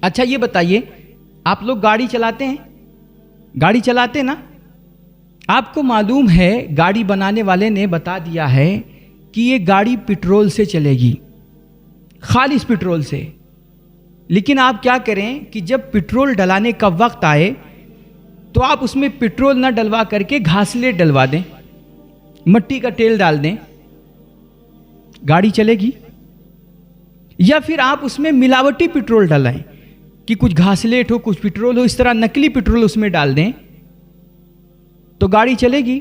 اچھا یہ بتائیے، آپ لوگ گاڑی چلاتے ہیں؟ گاڑی چلاتے نا؟ آپ کو معلوم ہے گاڑی بنانے والے نے بتا دیا ہے کہ یہ گاڑی پٹرول سے چلے گی، خالص پٹرول سے. لیکن آپ کیا کریں کہ جب پٹرول ڈلانے کا وقت آئے تو آپ اس میں پٹرول نہ ڈلوا کر کے گھاسلیٹ ڈلوا دیں، مٹی کا تیل ڈال دیں. گاڑی چلے گی؟ یا پھر آپ اس میں ملاوٹی پٹرول ڈلائیں کہ کچھ گھاسلیٹ ہو کچھ پٹرول ہو، اس طرح نکلی پٹرول اس میں ڈال دیں تو گاڑی چلے گی؟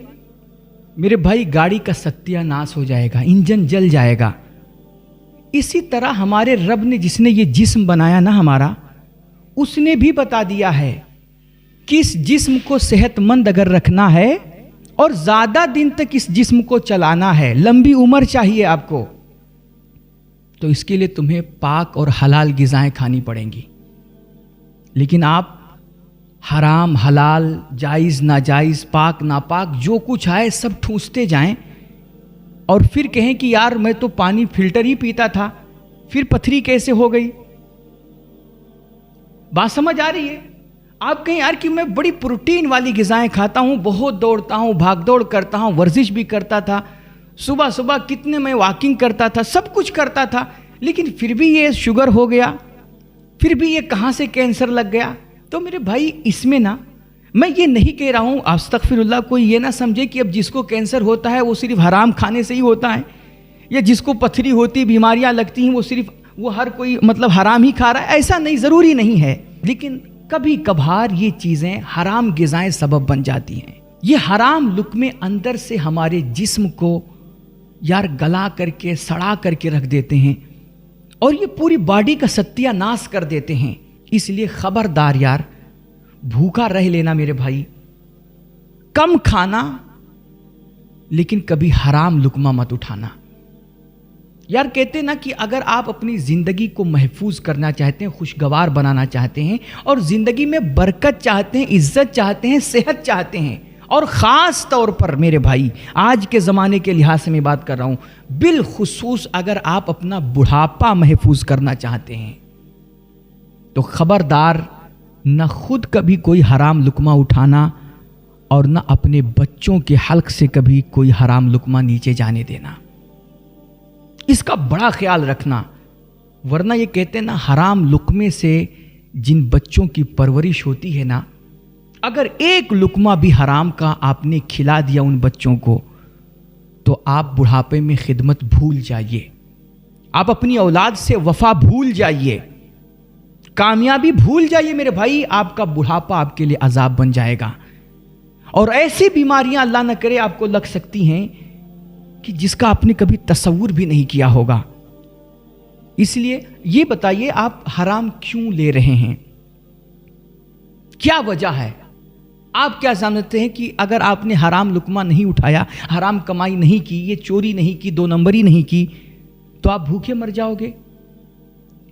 میرے بھائی گاڑی کا ستیہ ناش ہو جائے گا، انجن جل جائے گا. اسی طرح ہمارے رب نے جس نے یہ جسم بنایا نا ہمارا، اس نے بھی بتا دیا ہے کہ اس جسم کو صحت مند اگر رکھنا ہے اور زیادہ دن تک اس جسم کو چلانا ہے، لمبی عمر چاہیے آپ کو، تو اس کے لیے تمہیں پاک اور حلال غذائیں کھانی پڑیں گی. لیکن آپ حرام حلال جائز ناجائز پاک ناپاک جو کچھ آئے سب ٹھوستے جائیں اور پھر کہیں کہ یار میں تو پانی فلٹر ہی پیتا تھا، پھر پتھری کیسے ہو گئی؟ بات سمجھ آ رہی ہے؟ آپ کہیں یار کہ میں بڑی پروٹین والی غذائیں کھاتا ہوں، بہت دوڑتا ہوں، بھاگ دوڑ کرتا ہوں، ورزش بھی کرتا تھا، صبح صبح کتنے میں واکنگ کرتا تھا، سب کچھ کرتا تھا، لیکن پھر بھی یہ شوگر ہو گیا، پھر بھی یہ کہاں سے کینسر لگ گیا؟ تو میرے بھائی اس میں نا میں یہ نہیں کہہ رہا ہوں، استغفر اللہ، کوئی یہ نہ سمجھے کہ اب جس کو کینسر ہوتا ہے وہ صرف حرام کھانے سے ہی ہوتا ہے، یا جس کو پتھری ہوتی بیماریاں لگتی ہیں وہ صرف وہ ہر کوئی مطلب حرام ہی کھا رہا ہے. ایسا نہیں، ضروری نہیں ہے، لیکن کبھی کبھار یہ چیزیں حرام غذائیں سبب بن جاتی ہیں. یہ حرام لقمے اندر سے ہمارے جسم کو یار گلا کر کے سڑا کر کے رکھ دیتے ہیں اور یہ پوری باڈی کا ستیہ ناش کر دیتے ہیں. اس لیے خبردار یار، بھوکا رہ لینا میرے بھائی، کم کھانا لیکن کبھی حرام لقمہ مت اٹھانا. یار کہتے نا کہ اگر آپ اپنی زندگی کو محفوظ کرنا چاہتے ہیں، خوشگوار بنانا چاہتے ہیں اور زندگی میں برکت چاہتے ہیں، عزت چاہتے ہیں، صحت چاہتے ہیں، اور خاص طور پر میرے بھائی آج کے زمانے کے لحاظ سے میں بات کر رہا ہوں، بالخصوص اگر آپ اپنا بڑھاپا محفوظ کرنا چاہتے ہیں تو خبردار نہ خود کبھی کوئی حرام لقمہ اٹھانا اور نہ اپنے بچوں کے حلق سے کبھی کوئی حرام لقمہ نیچے جانے دینا. اس کا بڑا خیال رکھنا، ورنہ یہ کہتے ہیں نا حرام لقمے سے جن بچوں کی پرورش ہوتی ہے نا، اگر ایک لقمہ بھی حرام کا آپ نے کھلا دیا ان بچوں کو تو آپ بڑھاپے میں خدمت بھول جائیے، آپ اپنی اولاد سے وفا بھول جائیے، کامیابی بھول جائیے میرے بھائی. آپ کا بڑھاپا آپ کے لیے عذاب بن جائے گا اور ایسی بیماریاں اللہ نہ کرے آپ کو لگ سکتی ہیں کہ جس کا آپ نے کبھی تصور بھی نہیں کیا ہوگا. اس لیے یہ بتائیے آپ حرام کیوں لے رہے ہیں؟ کیا وجہ ہے؟ آپ کیا سمجھتے ہیں کہ اگر آپ نے حرام لقمہ نہیں اٹھایا، حرام کمائی نہیں کی، یہ چوری نہیں کی، 2 نمبری نہیں کی تو آپ بھوکے مر جاؤ گے؟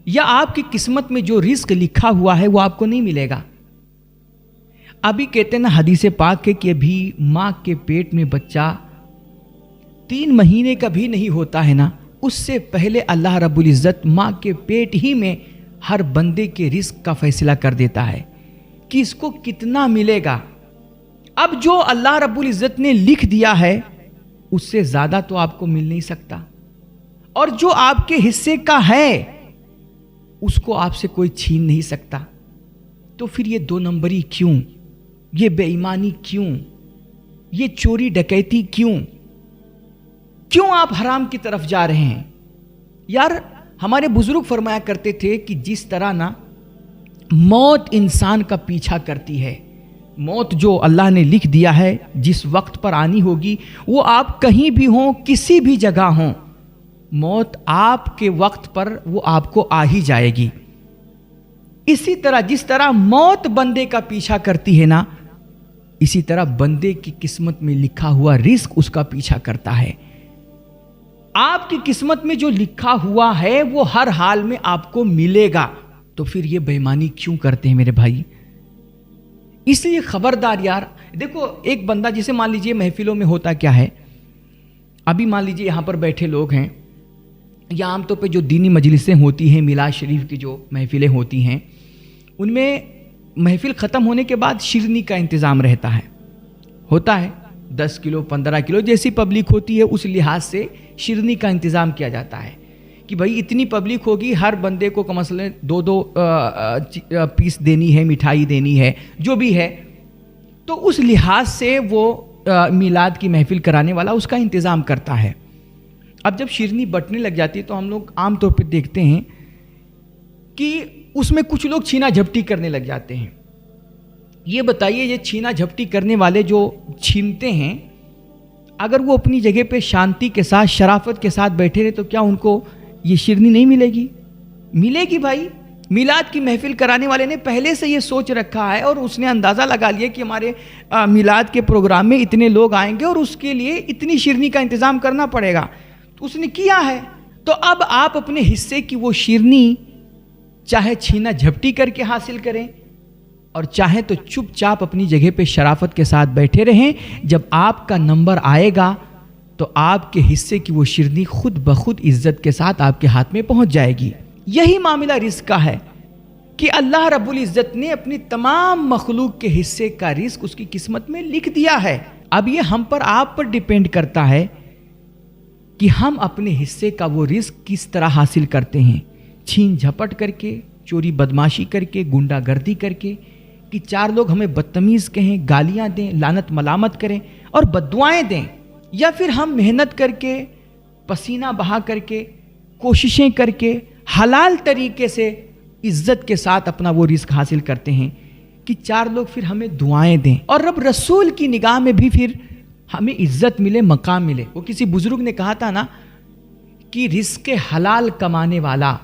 یا آپ کی قسمت میں جو رزق لکھا ہوا ہے وہ آپ کو نہیں ملے گا؟ ابھی کہتے ہیں نا حدیث پاک ہے کہ ابھی ماں کے پیٹ میں بچہ 3 مہینے کا بھی نہیں ہوتا ہے نا، اس سے پہلے اللہ رب العزت ماں کے پیٹ ہی میں ہر بندے کے رزق کا فیصلہ کر دیتا ہے کہ اس کو کتنا ملے گا. اب جو اللہ رب العزت نے لکھ دیا ہے اس سے زیادہ تو آپ کو مل نہیں سکتا، اور جو آپ کے حصے کا ہے اس کو آپ سے کوئی چھین نہیں سکتا. تو پھر یہ 2 نمبری کیوں؟ یہ بے ایمانی کیوں؟ یہ چوری ڈکیتی کیوں آپ حرام کی طرف جا رہے ہیں؟ یار ہمارے بزرگ فرمایا کرتے تھے کہ جس طرح نا موت انسان کا پیچھا کرتی ہے، موت جو اللہ نے لکھ دیا ہے جس وقت پر آنی ہوگی، وہ آپ کہیں بھی ہوں، کسی بھی جگہ ہوں، موت آپ کے وقت پر وہ آپ کو آ ہی جائے گی. اسی طرح جس طرح موت بندے کا پیچھا کرتی ہے نا، اسی طرح بندے کی قسمت میں لکھا ہوا رزق اس کا پیچھا کرتا ہے. آپ کی قسمت میں جو لکھا ہوا ہے وہ ہر حال میں آپ کو ملے گا. تو پھر یہ بے ایمانی کیوں کرتے ہیں میرے بھائی؟ اس لیے خبردار یار. دیکھو ایک بندہ جسے مان لیجئے محفلوں میں ہوتا کیا ہے، ابھی مان لیجئے یہاں پر بیٹھے لوگ ہیں، یا عام طور پہ جو دینی مجلسیں ہوتی ہیں، میلاد شریف کی جو محفلیں ہوتی ہیں، ان میں محفل ختم ہونے کے بعد شیرنی کا انتظام رہتا ہے، ہوتا ہے 10 کلو 15 کلو جیسی پبلک ہوتی ہے اس لحاظ سے شیرنی کا انتظام کیا جاتا ہے کہ بھائی اتنی پبلک ہوگی، ہر بندے کو کم از کم 2 پیس دینی ہے، مٹھائی دینی ہے، جو بھی ہے، تو اس لحاظ سے وہ میلاد کی محفل کرانے والا اس کا انتظام کرتا ہے۔ اب جب شیرنی بٹنے لگ جاتی ہے تو ہم لوگ عام طور پہ دیکھتے ہیں کہ اس میں کچھ لوگ چھینا جھپٹی کرنے لگ جاتے ہیں۔ یہ بتائیے، یہ چھینا جھپٹی کرنے والے جو چھینتے ہیں، اگر وہ اپنی جگہ پہ شانتی کے ساتھ شرافت کے ساتھ بیٹھے رہے تو کیا ان کو یہ شیرنی نہیں ملے گی؟ ملے گی بھائی۔ میلاد کی محفل کرانے والے نے پہلے سے یہ سوچ رکھا ہے اور اس نے اندازہ لگا لیا کہ ہمارے میلاد کے پروگرام میں اتنے لوگ آئیں گے اور اس کے لیے اتنی شیرنی کا انتظام کرنا پڑے گا، تو اس نے کیا ہے۔ تو اب آپ اپنے حصے کی وہ شیرنی چاہے چھینا جھپٹی کر کے حاصل کریں اور چاہے تو چپ چاپ اپنی جگہ پہ شرافت کے ساتھ بیٹھے رہیں، جب آپ کا نمبر آئے گا تو آپ کے حصے کی وہ شیرنی خود بخود عزت کے ساتھ آپ کے ہاتھ میں پہنچ جائے گی۔ یہی معاملہ رزق کا ہے کہ اللہ رب العزت نے اپنی تمام مخلوق کے حصے کا رزق اس کی قسمت میں لکھ دیا ہے۔ اب یہ ہم پر آپ پر ڈیپینڈ کرتا ہے کہ ہم اپنے حصے کا وہ رزق کس طرح حاصل کرتے ہیں، چھین جھپٹ کر کے، چوری بدماشی کر کے، گنڈا گردی کر کے، کہ 4 لوگ ہمیں بدتمیز کہیں، گالیاں دیں، لعنت ملامت کریں اور بددعائیں دیں، یا پھر ہم محنت کر کے، پسینہ بہا کر کے، کوششیں کر کے، حلال طریقے سے عزت کے ساتھ اپنا وہ رزق حاصل کرتے ہیں کہ 4 لوگ پھر ہمیں دعائیں دیں اور رب رسول کی نگاہ میں بھی پھر ہمیں عزت ملے، مقام ملے۔ وہ کسی بزرگ نے کہا تھا نا کہ رزق حلال کمانے والا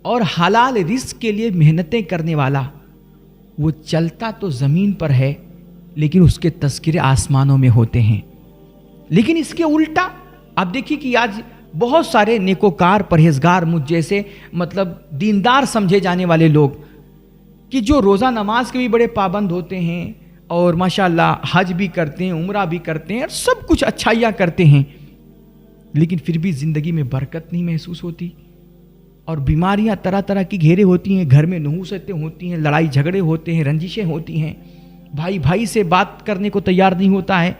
اور حلال رزق کے لیے محنتیں کرنے والا، وہ چلتا تو زمین پر ہے لیکن اس کے تذکرے آسمانوں میں ہوتے ہیں۔ لیکن اس کے الٹا آپ دیکھیے کہ آج بہت سارے نیکوکار، پرہیزگار، مجھ جیسے مطلب دیندار سمجھے جانے والے لوگ کہ جو روزہ نماز کے بھی بڑے پابند ہوتے ہیں اور ماشاءاللہ حج بھی کرتے ہیں، عمرہ بھی کرتے ہیں اور سب کچھ اچھائیاں کرتے ہیں، لیکن پھر بھی زندگی میں برکت نہیں محسوس ہوتی اور بیماریاں طرح طرح کی گھیرے ہوتی ہیں، گھر میں نحوستیں ہوتی ہیں، لڑائی جھگڑے ہوتے ہیں، رنجشیں ہوتی ہیں، بھائی بھائی سے بات کرنے کو تیار نہیں ہوتا ہے۔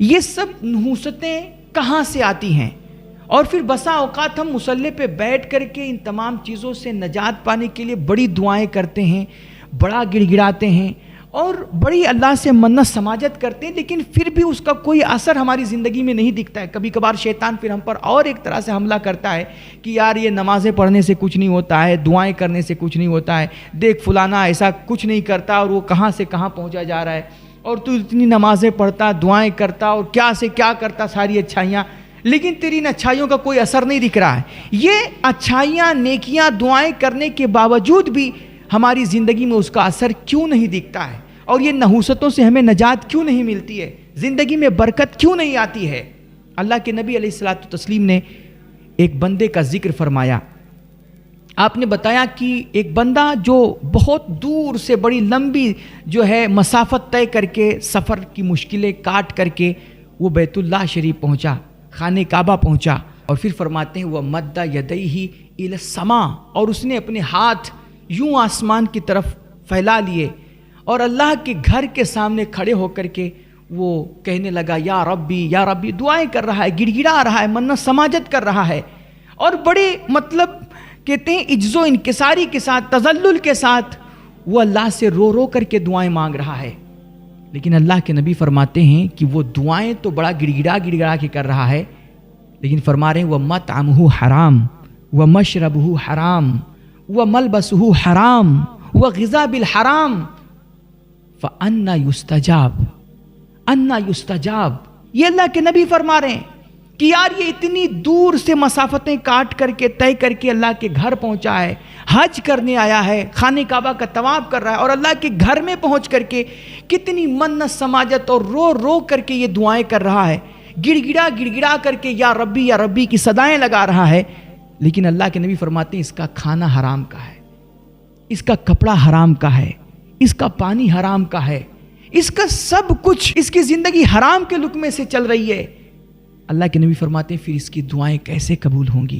یہ سب نحوستیں کہاں سے آتی ہیں؟ اور پھر بسا اوقات ہم مصلی پہ بیٹھ کر کے ان تمام چیزوں سے نجات پانے کے لیے بڑی دعائیں کرتے ہیں، بڑا گڑ گڑاتے ہیں اور بڑی اللہ سے منت سماجت کرتے ہیں، لیکن پھر بھی اس کا کوئی اثر ہماری زندگی میں نہیں دکھتا ہے۔ کبھی کبھار شیطان پھر ہم پر اور ایک طرح سے حملہ کرتا ہے کہ یار یہ نمازیں پڑھنے سے کچھ نہیں ہوتا ہے، دعائیں کرنے سے کچھ نہیں ہوتا ہے، دیکھ فلانا ایسا کچھ نہیں کرتا اور وہ کہاں سے کہاں پہنچا جا رہا ہے، اور تو اتنی نمازیں پڑھتا، دعائیں کرتا اور کیا سے کیا کرتا، ساری اچھائیاں، لیکن تیری ان اچھائیوں کا کوئی اثر نہیں دکھ رہا ہے۔ یہ اچھائیاں، نیکیاں، دعائیں کرنے کے باوجود بھی ہماری زندگی میں اس کا اثر کیوں نہیں دکھتا ہے؟ اور یہ نحوستوں سے ہمیں نجات کیوں نہیں ملتی ہے؟ زندگی میں برکت کیوں نہیں آتی ہے؟ اللہ کے نبی علیہ الصلوۃ والتسلیم نے ایک بندے کا ذکر فرمایا۔ آپ نے بتایا کہ ایک بندہ جو بہت دور سے بڑی لمبی جو ہے مسافت طے کر کے، سفر کی مشکلیں کاٹ کر کے وہ بیت اللہ شریف پہنچا، خانہ کعبہ پہنچا، اور پھر فرماتے ہیں وہ مد یدیہ الی السماء، اور اس نے اپنے ہاتھ یوں آسمان کی طرف پھیلا لیے اور اللہ کے گھر کے سامنے کھڑے ہو کر کے وہ کہنے لگا یا ربی یا ربی، دعائیں کر رہا ہے، گڑ گڑا رہا ہے، منت سماجت کر رہا ہے، اور بڑے مطلب کہتے ہیں عجز و انکساری کے ساتھ، تذلل کے ساتھ وہ اللہ سے رو رو کر کے دعائیں مانگ رہا ہے۔ لیکن اللہ کے نبی فرماتے ہیں کہ وہ دعائیں تو بڑا گڑ گڑا کے کر رہا ہے، لیکن فرما رہے ہیں وَمَطْعَمُهُ حرام وَمَشْرَبُهُ حرام وَمَلْبَسُهُ حرام وَغِذَا بِالْحرام فَأَنَّا يُسْتَجَابُ۔ یہ اللہ کے نبی فرما رہے ہیں کہ یار یہ اتنی دور سے مسافتیں کاٹ کر کے طے کر کے اللہ کے گھر پہنچا ہے، حج کرنے آیا ہے، خانہ کعبہ کا طواف کر رہا ہے، اور اللہ کے گھر میں پہنچ کر کے کتنی منت سماجت اور رو رو کر کے یہ دعائیں کر رہا ہے، گڑ گڑا کر کے یا ربی کی صدائیں لگا رہا ہے، لیکن اللہ کے نبی فرماتے ہیں اس کا کھانا حرام کا ہے، اس کا کپڑا حرام کا ہے، اس کا پانی حرام کا ہے، اس کا سب کچھ، اس کی زندگی حرام کے لقمے سے چل رہی ہے۔ اللہ کے نبی فرماتے ہیں پھر اس کی دعائیں کیسے قبول ہوں گی؟